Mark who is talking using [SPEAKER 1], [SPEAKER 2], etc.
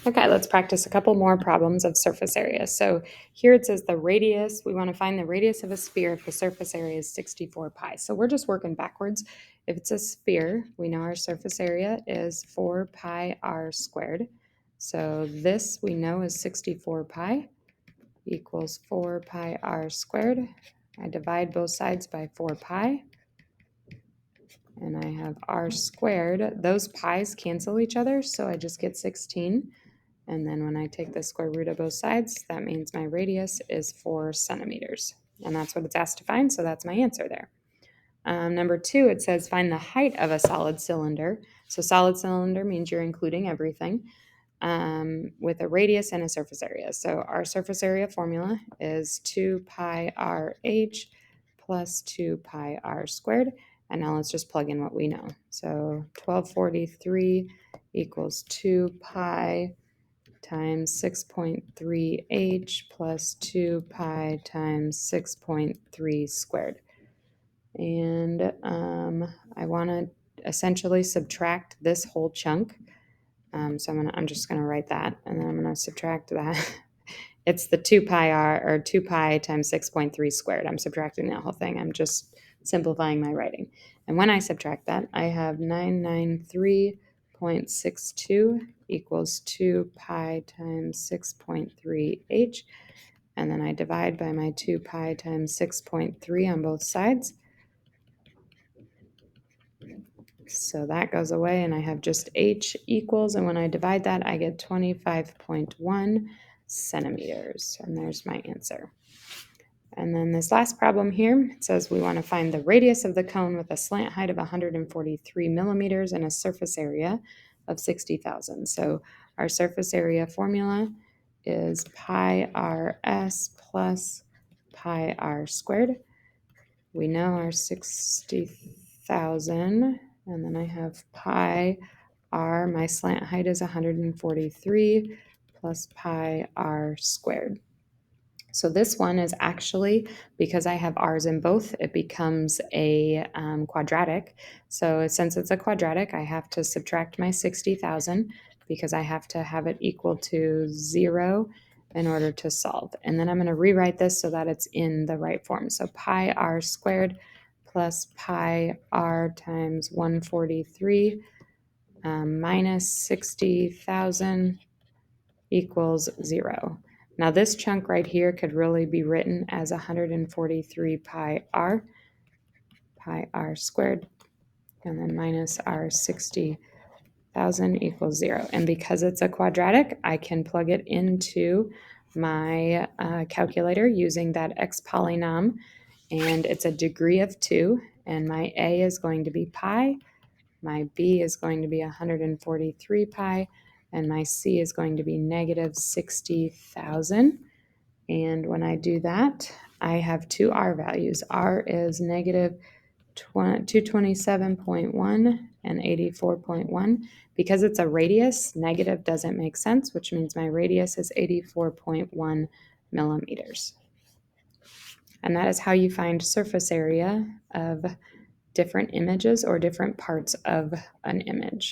[SPEAKER 1] Okay, let's practice a couple more problems of surface area. So here it says the radius, we want to find the radius of a sphere if the surface area is 64 pi. So we're just working backwards. If it's a sphere, we know our surface area is 4 pi r squared. So this we know is 64 pi equals 4 pi r squared. I divide both sides by 4 pi. And I have r squared. Those pi's cancel each other, so I just get 16. And then when I take the square root of both sides, that means my radius is 4 centimeters. And that's what it's asked to find, so that's my answer there. Number 2, it says find the height of a solid cylinder. So solid cylinder means you're including everything with a radius and a surface area. So our surface area formula is 2 pi rh plus 2 pi r squared. And now let's just plug in what we know. So 1243 equals 2 pi times 6.3h plus 2 pi times 6.3 squared. And I want to essentially subtract this whole chunk. So I'm just going to write that, and then I'm going to subtract that. It's the 2 pi r, or 2 pi times 6.3 squared. I'm subtracting that whole thing. I'm just simplifying my writing. And when I subtract that, I have 993.62 equals 2 pi times 6.3h. And then I divide by my 2 pi times 6.3 on both sides. So that goes away, and I have just h equals, and when I divide that, I get 25.1 centimeters, and there's my answer. And then this last problem here, it says we want to find the radius of the cone with a slant height of 143 millimeters and a surface area of 60,000. So our surface area formula is pi rs plus pi r squared. We know our 60,000, and then I have pi r, my slant height is 143 plus pi r squared. So this one is actually, because I have r's in both, it becomes a quadratic. So since it's a quadratic, I have to subtract my 60,000 because I have to have it equal to 0 in order to solve. And then I'm going to rewrite this so that it's in the right form. So pi r squared plus pi r times 143 minus 60,000 equals 0. Now this chunk right here could really be written as 143 pi r squared, and then minus r 60,000 equals 0. And because it's a quadratic, I can plug it into my calculator using that x polynom, and it's a degree of 2, and my a is going to be pi, my b is going to be 143 pi, and my c is going to be negative 60,000. And when I do that, I have two r values. R is negative 227.1 and 84.1. Because it's a radius, negative doesn't make sense, which means my radius is 84.1 millimeters. And that is how you find surface area of different images or different parts of an image.